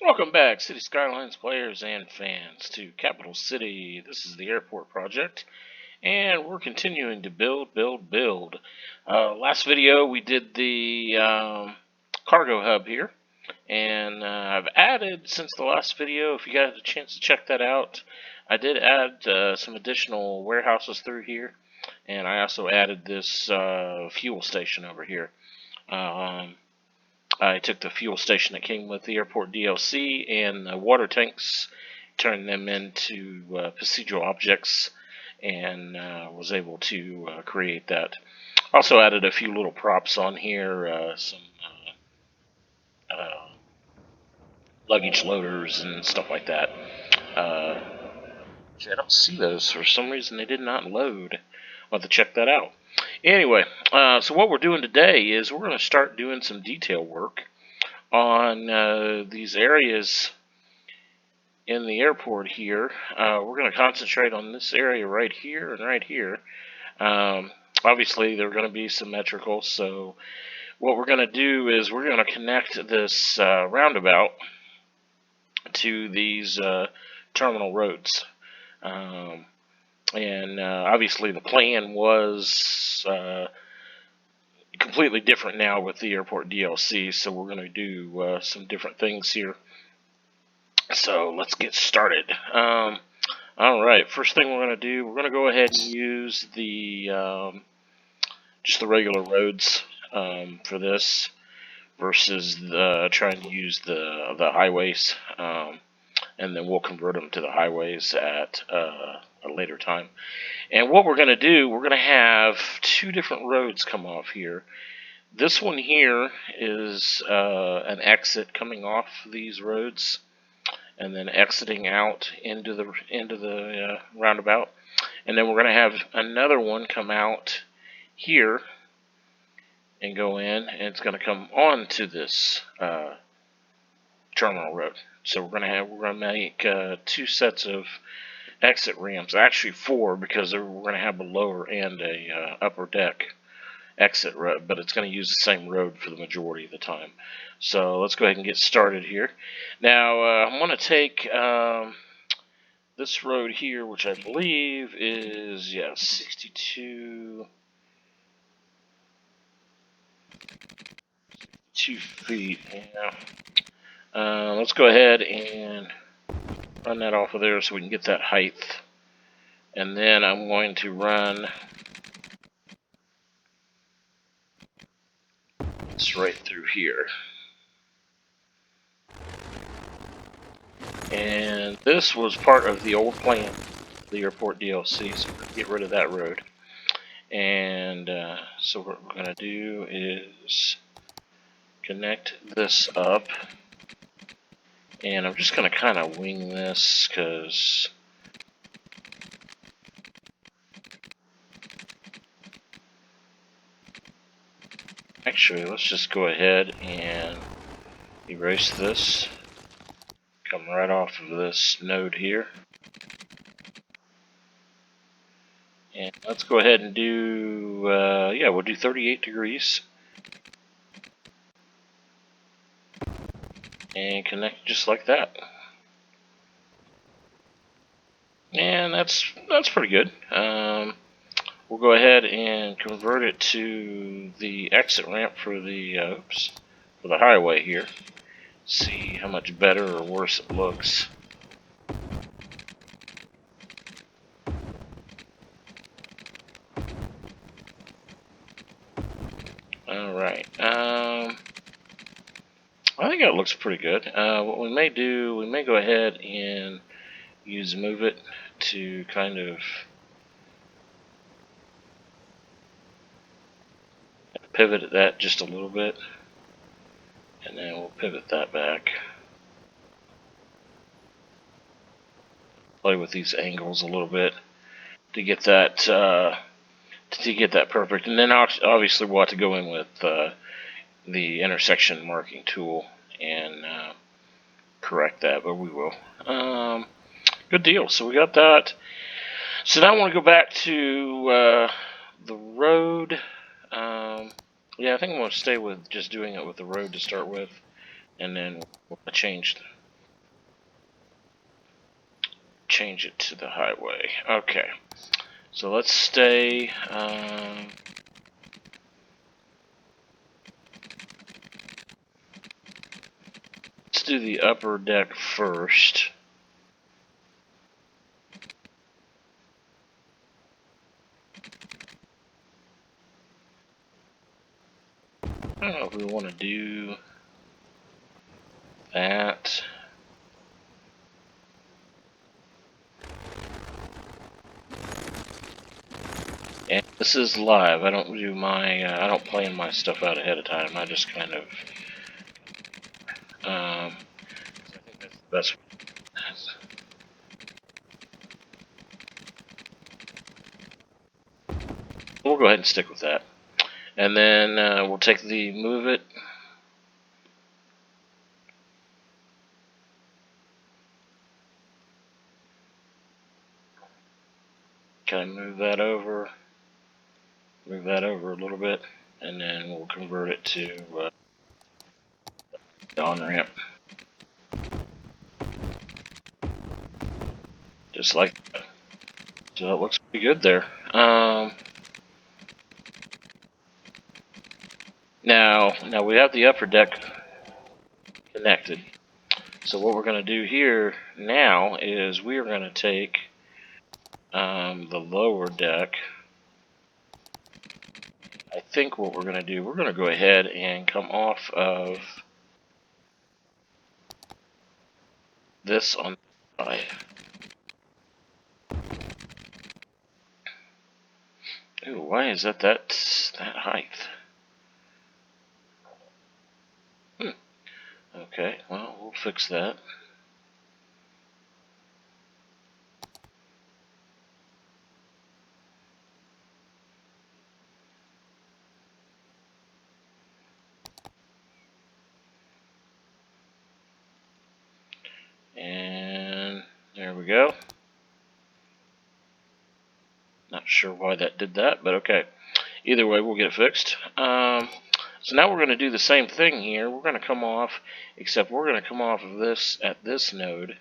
Welcome back, City Skylines players and fans, to Capital City. This is the airport project, and we're continuing to build. Last video we did the cargo hub here, and I've added, since the last video, if you got a chance to check that out, I did add some additional warehouses through here, and I also added this fuel station over here. I took the fuel station that came with the airport DLC and the water tanks, turned them into procedural objects, and was able to create that. Also added a few little props on here, some luggage loaders and stuff like that. I don't see those. For some reason they did not load. I'll have to check that out. Anyway, so what we're doing today is we're going to start doing some detail work on these areas in the airport here. We're going to concentrate on this area right here and right here. Obviously, they're going to be symmetrical, so what we're going to do is we're going to connect this roundabout to these terminal roads. And obviously the plan was completely different now with the airport DLC, so we're going to do some different things here. So let's get started. Alright, first thing we're going to do, we're going to go ahead and use the just the regular roads for this versus trying to use the highways, and then we'll convert them to the highways at a later time. And what we're going to do, we're going to have two different roads come off here. This one here is an exit coming off these roads, and then exiting out into the roundabout. And then we're going to have another one come out here and go in, and it's going to come on to this terminal road. So we're going to make two sets of exit ramps, actually four, because we're going to have a lower and a upper deck exit road, but it's going to use the same road for the majority of the time. So let's go ahead and get started here. Now I'm going to take this road here, which I believe is 62 feet. Yeah. Let's go ahead and run that off of there so we can get that height. And then I'm going to run this right through here. And this was part of the old plan, the airport DLC, so we're going to get rid of that road. And so what we're going to do is connect this up. And I'm just going to kind of wing this because actually, let's just go ahead and erase this. Come right off of this node here. And let's go ahead and do, we'll do 38 degrees. And connect just like that. And that's pretty good. We'll go ahead and convert it to the exit ramp for the highway here. See how much better or worse it looks. Alright, I think that looks pretty good. What we may do, we may go ahead and use Move It to kind of pivot that just a little bit. And then we'll pivot that back. Play with these angles a little bit to get that perfect. And then obviously we'll have to go in with the intersection marking tool and correct that, but we will. Good deal. So we got that. So now I want to go back to the road. Yeah, I think I'm going to stay with just doing it with the road to start with, and then we'll change change it to the highway. Okay. So let's stay. Let's do the upper deck first. I don't know if we want to do that. And this is live. I don't do my. I don't plan my stuff out ahead of time. I just kind of. I think that's the best. We'll go ahead and stick with that. And then we'll take the move it. Kind of move that over a little bit, and then we'll convert it to the on-ramp. Just like that. So it looks pretty good there. Now we have the upper deck connected. So what we're going to do here now is we are going to take the lower deck. I think what we're going to do, we're going to go ahead and come off of this on the side. Ooh, why is that height? Okay, well, we'll fix that. And there we go. Not sure why that did that, but okay. Either way, we'll get it fixed. So now we're going to do the same thing here. We're going to come off, except we're going to come off of this at this node.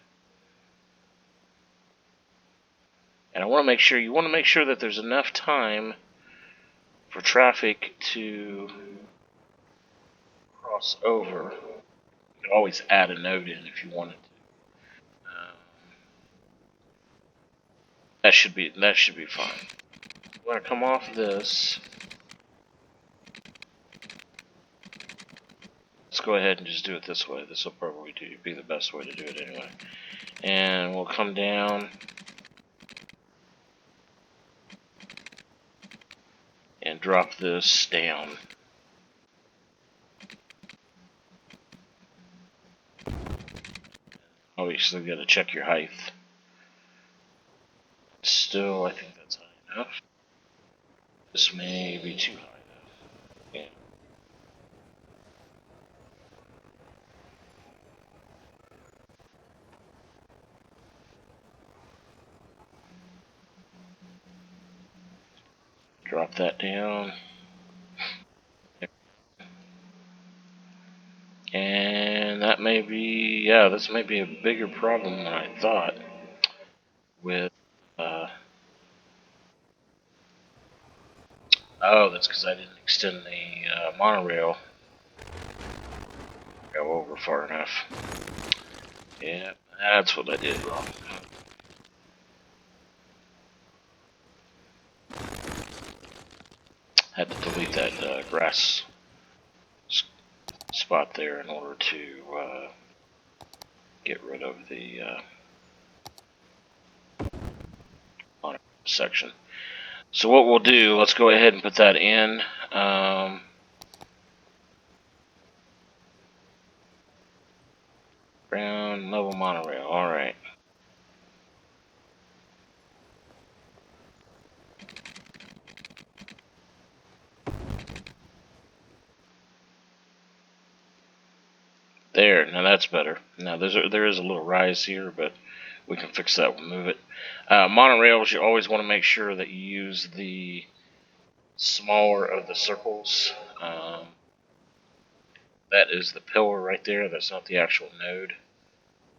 And I want to make sure, you want to make sure that there's enough time for traffic to cross over. You can always add a node in if you wanted to. That should be fine. We're going to come off this. Let's go ahead and just do it this way. This will probably be the best way to do it anyway. And we'll come down and drop this down. Obviously, you got to check your height. Still, I think that's high enough. This may be too high though. Yeah. Drop that down. And that may be, yeah, this may be a bigger problem than I thought with, oh, that's because I didn't extend the monorail. Go over far enough. Yeah, that's what I did wrong. Had to delete that grass spot there in order to get rid of the section. So what we'll do, let's go ahead and put that in. Ground level monorail, alright. There, now that's better. Now there is a little rise here, but we can fix that, we'll move it. Monorails, you always want to make sure that you use the smaller of the circles. That is the pillar right there, that's not the actual node.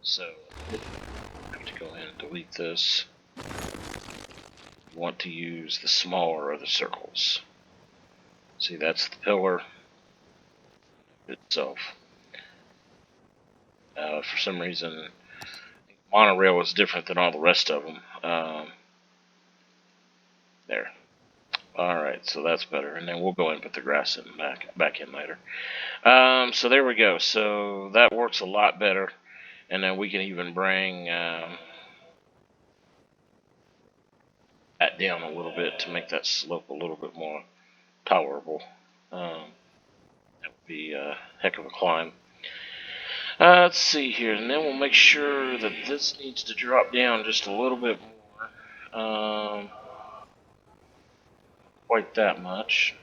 So, I have to go ahead and delete this. You want to use the smaller of the circles. See, that's the pillar itself. For some reason, monorail is different than all the rest of them. There. Alright, so that's better. And then we'll go ahead and put the grass in back in later. So there we go. So that works a lot better. And then we can even bring that down a little bit to make that slope a little bit more tolerable. That would be a heck of a climb. Let's see here, and then we'll make sure that this needs to drop down just a little bit more. Quite that much.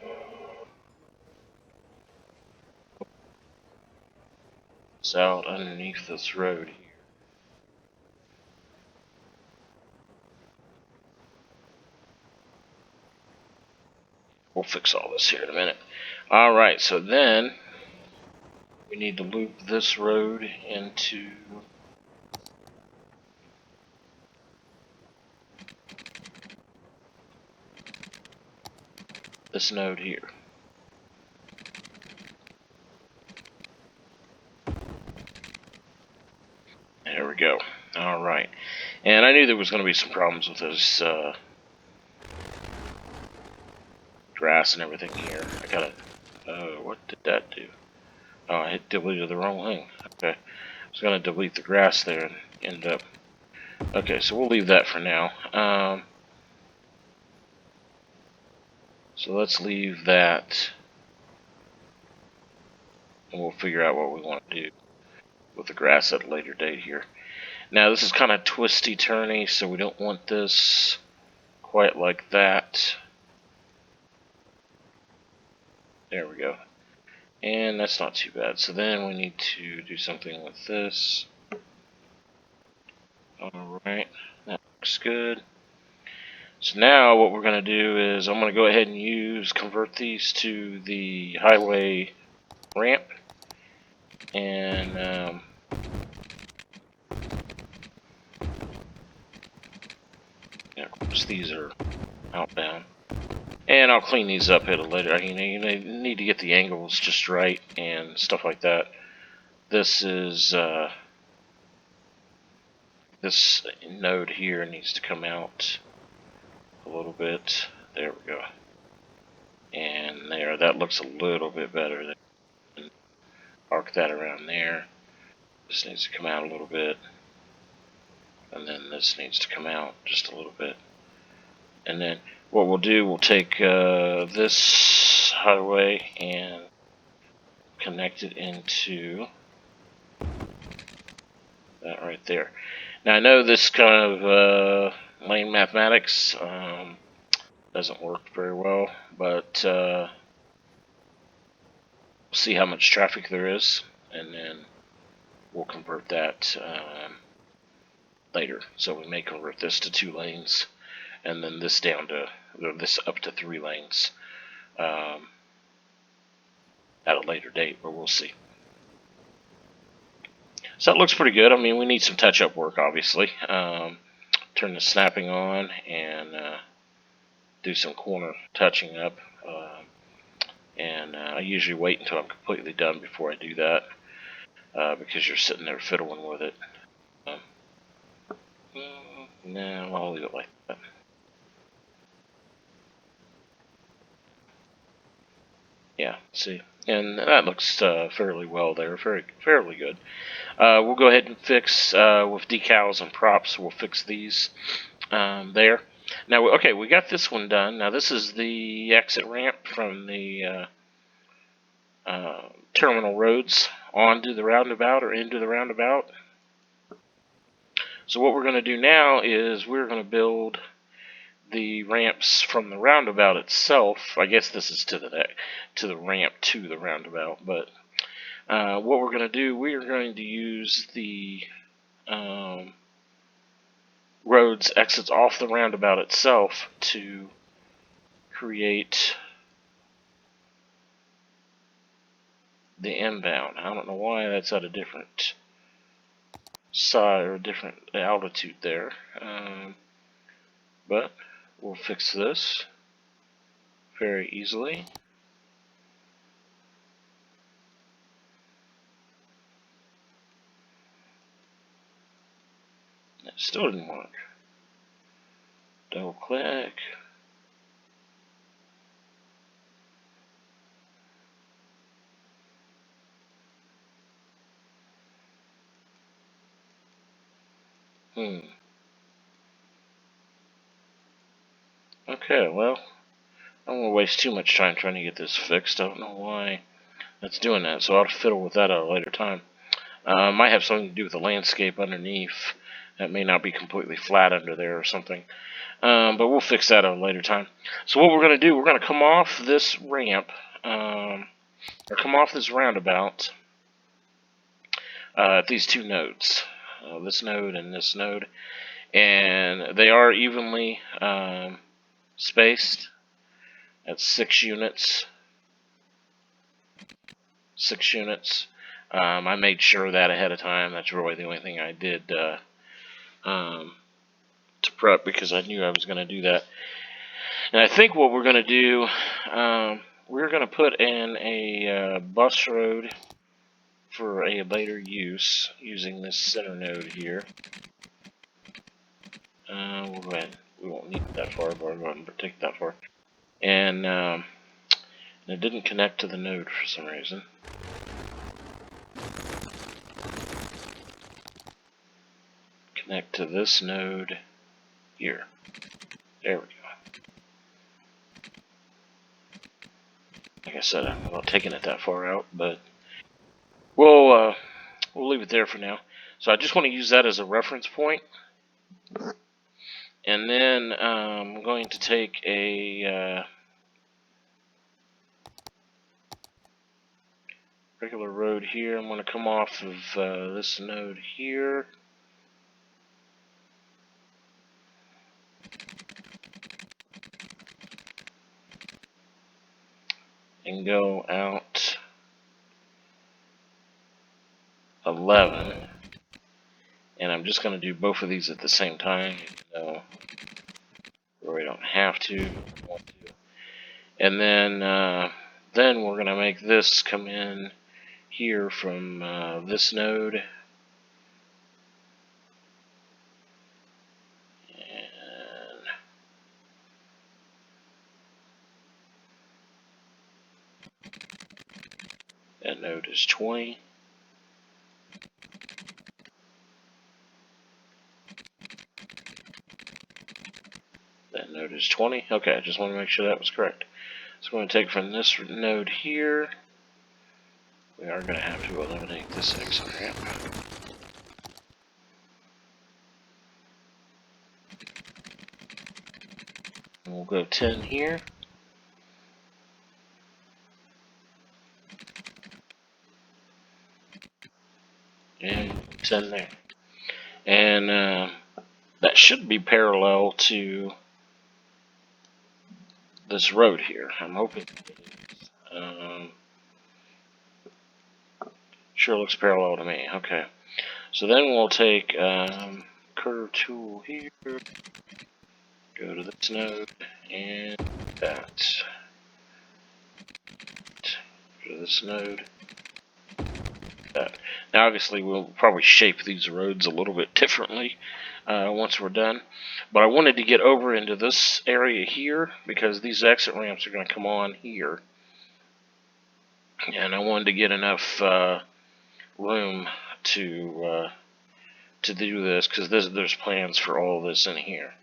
It's out underneath this road here. We'll fix all this here in a minute. Alright, so then we need to loop this road into this node here. There we go. Alright. And I knew there was going to be some problems with this grass and everything here. I gotta... what did that do? Oh, I hit deleted the wrong thing. Okay. I was going to delete the grass there and end up... Okay, so we'll leave that for now. So let's leave that. And we'll figure out what we want to do with the grass at a later date here. Now this is kind of twisty-turny, so we don't want this quite like that. There we go. And that's not too bad. So then we need to do something with this. Alright, that looks good. So now what we're going to do is I'm going to go ahead and convert these to the highway ramp. And yeah, of course these are outbound. And I'll clean these up at a later. You need to get the angles just right and stuff like that. This is this node here needs to come out a little bit. There we go. And there, that looks a little bit better. Arc that around there. This needs to come out a little bit. And then this needs to come out just a little bit. And then what we'll do, we'll take this highway and connect it into that right there. Now I know this kind of lane mathematics doesn't work very well, but we'll see how much traffic there is, and then we'll convert that later. So we may convert this to 2 lanes, and then this down to this up to 3 lanes at a later date, but we'll see. So it looks pretty good. I mean, we need some touch-up work, obviously. Turn the snapping on and do some corner touching up. And I usually wait until I'm completely done before I do that, because you're sitting there fiddling with it. No, I'll leave it like that. Yeah, see, and that looks fairly well there, fairly good. We'll go ahead and fix with decals and props. We'll fix these there. Now, okay, we got this one done. Now, this is the exit ramp from the terminal roads onto the roundabout or into the roundabout. So what we're going to do now is we're going to build the ramps from the roundabout itself. I guess this is to the ramp to the roundabout, but what we're going to do, we are going to use the roads exits off the roundabout itself to create the inbound. I don't know why that's at a different side or a different altitude there. But we'll fix this very easily. It still didn't work. Double click. Okay, well, I don't want to waste too much time trying to get this fixed. I don't know why that's doing that, so I'll fiddle with that at a later time. Might have something to do with the landscape underneath. That may not be completely flat under there or something. But we'll fix that at a later time. So what we're going to do, we're going to come off this ramp, or come off this roundabout at these two nodes, this node and this node. And they are evenly spaced at 6 units. 6 units. I made sure of that ahead of time. That's really the only thing I did to prep, because I knew I was going to do that. And I think what we're going to do, we're going to put in a bus road for a later use using this center node here. We'll go ahead. We won't need it that far, but we'll go ahead and take it that far. And it didn't connect to the node for some reason. Connect to this node here. There we go. Like I said, I'm not taking it that far out, but we'll leave it there for now. So I just want to use that as a reference point. And then I'm going to take a regular road here. I'm going to come off of this node here. And go out 11. And I'm just going to do both of these at the same time, where we don't have to. And then we're going to make this come in here from this node. That node is 20. That node is 20. Okay, I just want to make sure that was correct. So I'm going to take from this node here. We are going to have to eliminate this exit ramp. And we'll go 10 here. And 10 there. And that should be parallel to this road here. I'm hoping it is. Sure looks parallel to me. Okay. So then we'll take curve tool here. Go to this node and that. Go to this node. That. Now obviously we'll probably shape these roads a little bit differently once we're done. But I wanted to get over into this area here because these exit ramps are going to come on here. And I wanted to get enough room to do this, because there's plans for all this in here.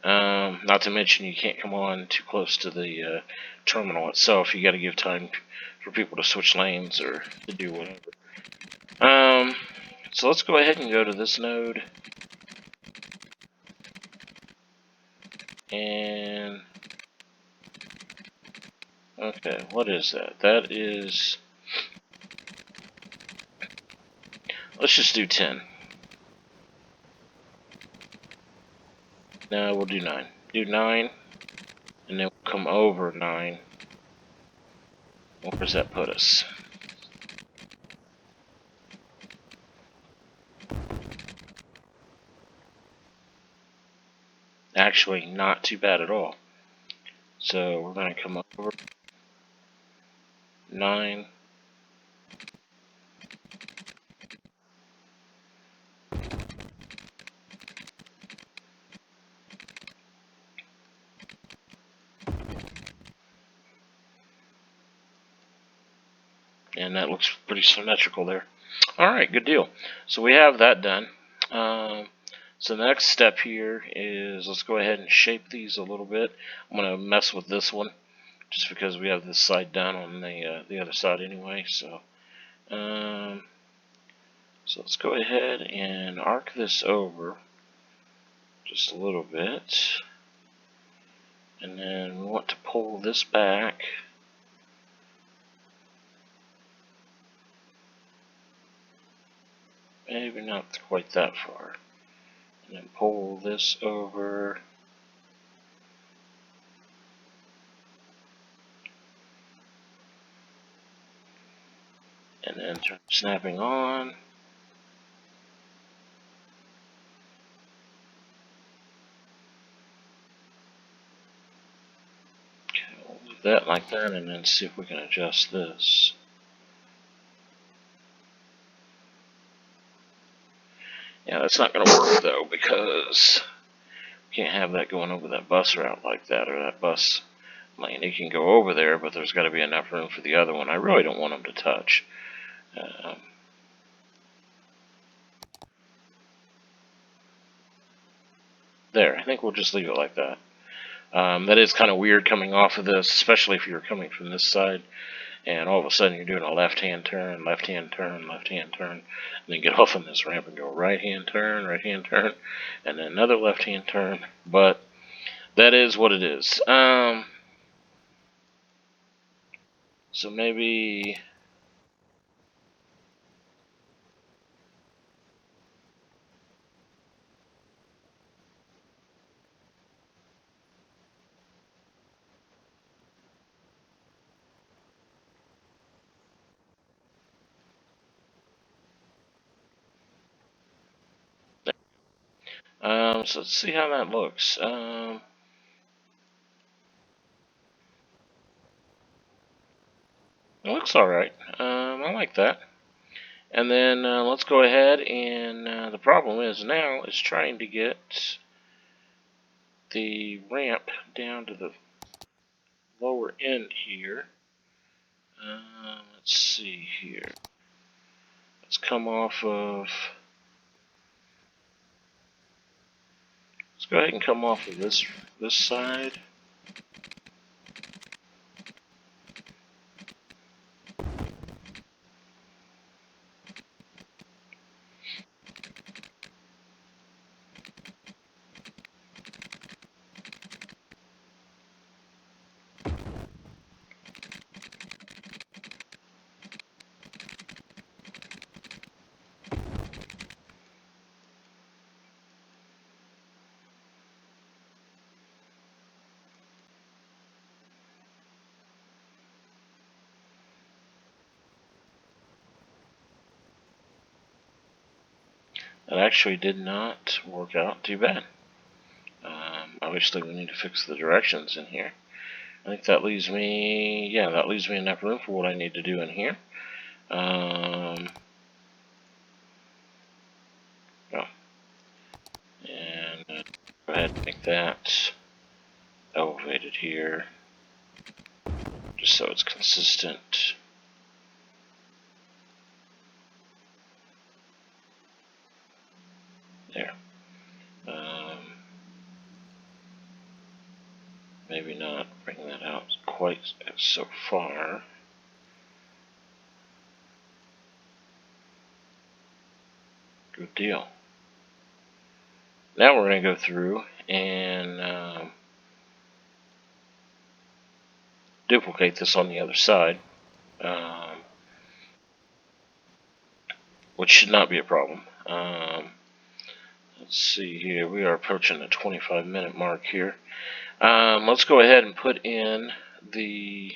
Not to mention you can't come on too close to the terminal itself. You got to give time for people to switch lanes or to do whatever. So let's go ahead and go to this node. And okay, what is that? That is, let's just do 10. No, we'll do 9. Do 9, and then we'll come over 9. Where does that put us? Actually, not too bad at all. So we're going to come over 9. And that looks pretty symmetrical there. Alright, good deal. So we have that done. So the next step here is let's go ahead and shape these a little bit. I'm going to mess with this one just because we have this side done on the other side anyway. So let's go ahead and arc this over just a little bit. And then we want to pull this back. Maybe not quite that far. And then pull this over. And then turn snapping on. Okay, we'll leave that like that and then see if we can adjust this. Yeah, that's not going to work though because we can't have that going over that bus route like that, or that bus lane. It can go over there, but there's got to be enough room for the other one. I really don't want them to touch. There, I think we'll just leave it like that. That is kind of weird coming off of this, especially if you're coming from this side, and all of a sudden you're doing a left-hand turn, left-hand turn, left-hand turn, and then get off on this ramp and go right-hand turn, and then another left-hand turn. But that is what it is. So maybe... so let's see how that looks. It looks alright. I like that. And then let's go ahead and the problem is now is trying to get the ramp down to the lower end here. Let's see here. Let's come off of... Let's go ahead and come off of this side. That actually did not work out too bad. Obviously we need to fix the directions in here. I think that leaves me, yeah, that leaves me enough room for what I need to do in here. Oh. And go ahead and make that elevated here, just so it's consistent. There. Maybe not bring that out quite so far. Good deal. Now we're going to go through and duplicate this on the other side, which should not be a problem. Let's see here. We are approaching the 25-minute mark here. Let's go ahead and put in the...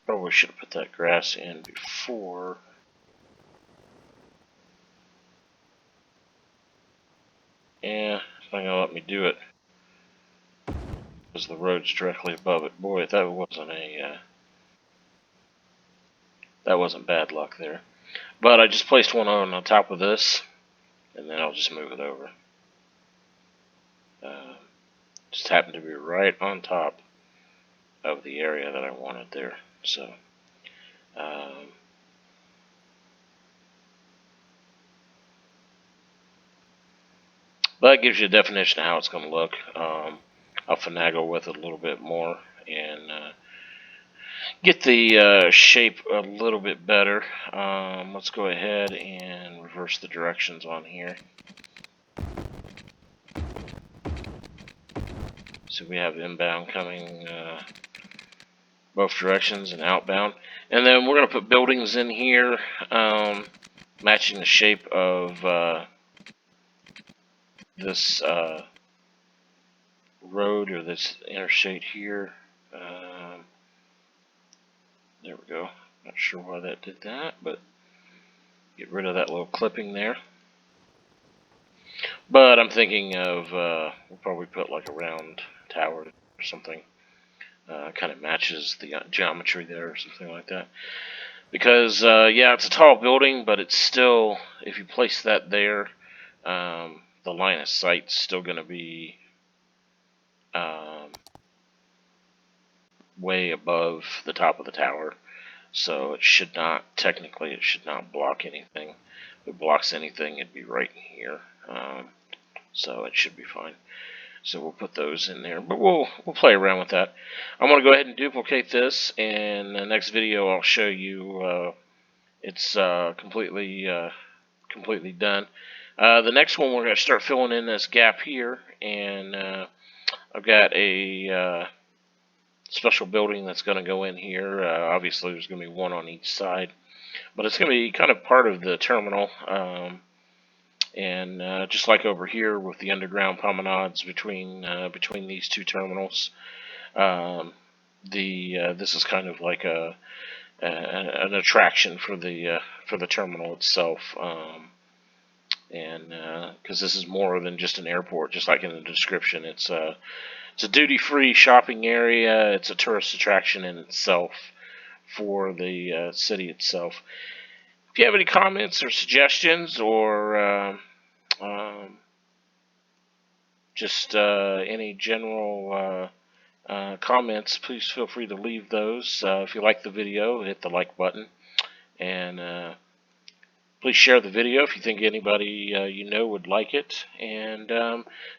Oh, we should have put that grass in before. Yeah, not gonna let me do it because the road's directly above it. Boy, that wasn't bad luck there. But I just placed one on top of this, and then I'll just move it over. Just happened to be right on top of the area that I wanted there. So, but it gives you a definition of how it's going to look. I'll finagle with it a little bit more and get the shape a little bit better. Let's go ahead and reverse the directions on here. So we have inbound coming both directions and outbound. And then we're going to put buildings in here matching the shape of this road or this interstate here. There we go. Not sure why that did that, but get rid of that little clipping there. But I'm thinking of we'll probably put like a round tower or something. Kind of matches the geometry there or something like that. Because yeah, it's a tall building, but it's still, if you place that there, the line of sight's still going to be way above the top of the tower. So it should not, technically, it should not block anything. If it blocks anything, it'd be right in here. So it should be fine. So we'll put those in there, but we'll play around with that. I'm going to go ahead and duplicate this, and in the next video I'll show you it's completely done. The next one we're going to start filling in this gap here, and I've got a special building that's going to go in here. Obviously there's going to be one on each side, but it's going to be kind of part of the terminal. And just like over here with the underground promenades between these two terminals, this is kind of like an attraction for the terminal itself, and because this is more than just an airport, just like in the description, it's a duty-free shopping area. It's a tourist attraction in itself for the city itself. If you have any comments or suggestions or just any general comments, please feel free to leave those. If you like the video, hit the like button, and please share the video if you think anybody you know would like it, and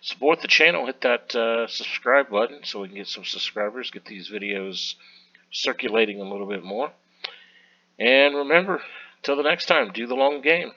support the channel. Hit that subscribe button so we can get some subscribers, get these videos circulating a little bit more. And remember, till the next time, do the long game.